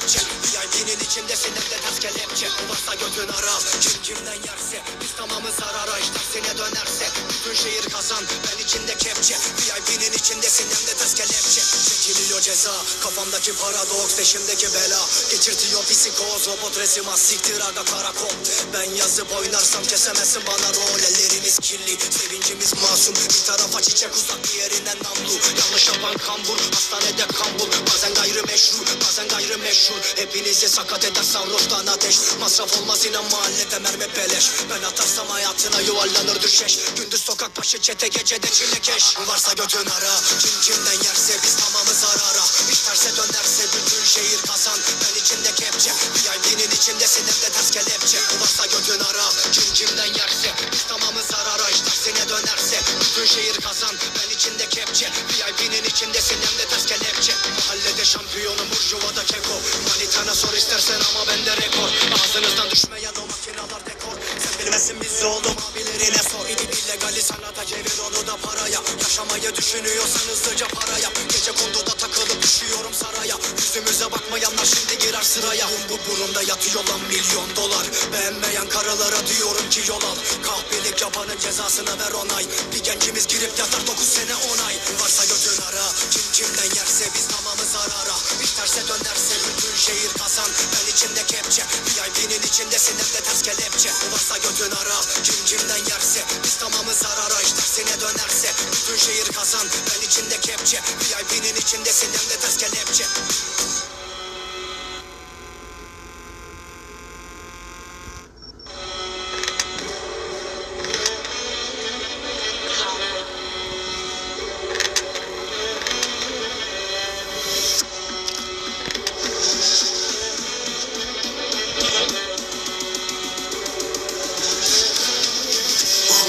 kepçe. VIP'nin içindesin hem de ters kelepçe. Varsa götün ara, kim kimden yerse. Biz tamamız zarara, iş tersine dönerse. Bütün şehir kazan, ben içinde kepçe. VIP'nin içindesin hem de ters kelepçe. Çekiliyor ceza, kafamdaki paradoks, peşimdeki bela. Geçirtiyor psikoz, robot resim az siktir aga karakol. Ben yazıp oynarsam kesemezsin bana rol. Ellerimiz kirli, sevincimiz masum. Bir tarafa çiçek uzak, diğerinden namlu. Yanlış yapan kambur, hastanede kambur. Bazen gayrimeşru, bazen gayrimeşhur. Hepinizi sakat eder sarhoştan ateş. Masraf olmaz inan mahallede mermi beleş. Ben atarsam hayatına yuvarlanır düşeş. Gündüz sokak başı çete, gecede çilekeş. Varsa götün ara, kim kimden yerse biz tamamız zarara. İş terse dönerse bütün şehir kazan. Ben içinde kepçe, VIP'nin içindesin hem de ters kelepçe. Varsa götün ara, kim kimden yerse biz tamamız zarara. İş tersine dönerse bütün şehir kazan. Ben içinde kepçe, VIP'nin içindesin hem de ters kelepçe. Mahallede şampiyonum, burjuvada keko. Manitana sor istersen ama bende rekor. Ağzınızdan düşmeyen o makinalar dekor. Sen bilmezsin biz oğlum abilerine sor. İllegali sanata çevir onu da paraya. Yaşamayı düşünüyorsan hızlıca para yap. Gece konduda takılıp düşüyorum saraya. Yüzümüze bakmayanlar şimdi girer sıraya. Bu burunda yatıyor lan milyon dolar. Beğenmeyen karılara diyorum ki yol al. Kahpelik yapanın cezasına ver onay. Bir gencimiz girip yatar 9 sene 10 ay. Varsa götün ara, kim kimden yerse biz tamamız zarara. İş terse dönerse bütün şehir kazan. Ben içinde kepçe, VIP'nin içindesin hem de ters kelepçe. Varsa götün ara, kim kimden yerse biz tamamız zarara. İş tersine dönerse bütün şehir kazan. Ben içinde kepçe, VIP'nin içindesin hem de ters kelepçe.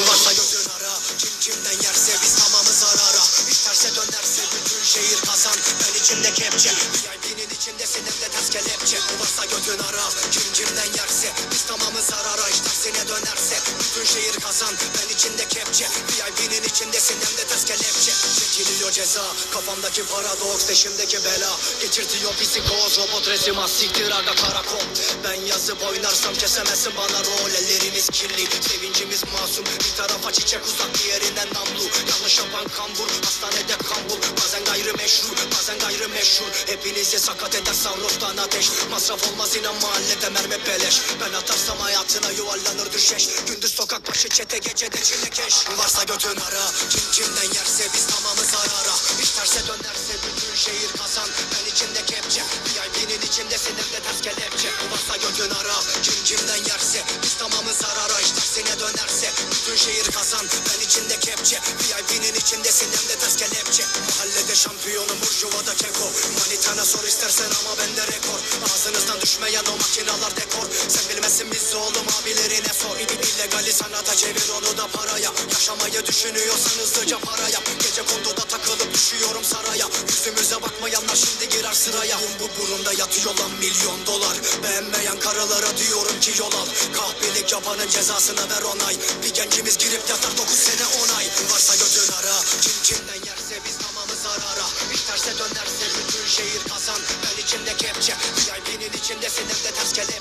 Varsa götün ara, kim kimden yerse biz tamamız zarara. İş terse dönerse bütün şehir kazan. Ben içinde kepçe, VIP'nin içindesin hem de ters kelepçe. Varsa götün ara, kim kimden yerse biz tamamız zarara. İş tersine dönerse bütün şehir kazan. Ben içinde kepçe, VIP'nin içindesin hem de ters kelepçe. Çekiliyor ceza, kafamdaki paradoks, peşimdeki bela. Geçirtiyor psikoz, robot resim az siktir aga karakol. Ben yazıp oynarsam kesemezsin bana rol. Ellerimiz kirli, sevincimiz masum. Bir tarafa çiçek uzak, diğerinden namlu. Yanlış yapan kambur, hastanede kambur. Bazen gayrimeşru, bazen gayrimeşhur. Hepinizi sakat eder sarhoştan ateş. Masraf olmaz inan mahallede mermi beleş. Ben atarsam hayatına yuvarlanır düşeş. Gündüz sokak başı çete, gecede çilekeş. Varsa götün ara, kim kimden yerse biz tamamız zarara. İş terse dönerse bütün şehir kazan. Ben içinde kepçe, VIP'nin içindesin hem de ters kelepçe. Varsa götün ara, kim kimden yerse biz tamamız zarara. İş tersine dönerse bütün şehir kazan. Ben içinde kepçe, VIP'nin içindesin hem de ters kelepçe. Mahallede şampiyonum, burjuvada keko. Manitana sor istersen ama bende rekor. Ağzınızdan düşmeyen o makinalar dekor. Sen bilmezsin biz oğlum abilerine sor. İllegali sanata çevir onu da paraya. Yaşamayı düşünüyorsan hızlıca para yap. Gece konduda takılıp düşüyorum saraya. Yüzümüze bakmayanlar şimdi girer sıraya. Bu burunda yatıyor lan milyon dolar. Beğenmeyen karılara diyorum ki yol al. Kahpelik yapanın cezasına ver onay. Bir gencimiz girip yatar 9 sene 10 ay. Varsa götün ara, kim kimden yerse biz tamamız zarara. İş terse dönerse bütün şehir kazan. Ben içinde kepçe, VIP'nin içindesin hem de ters kelepçe.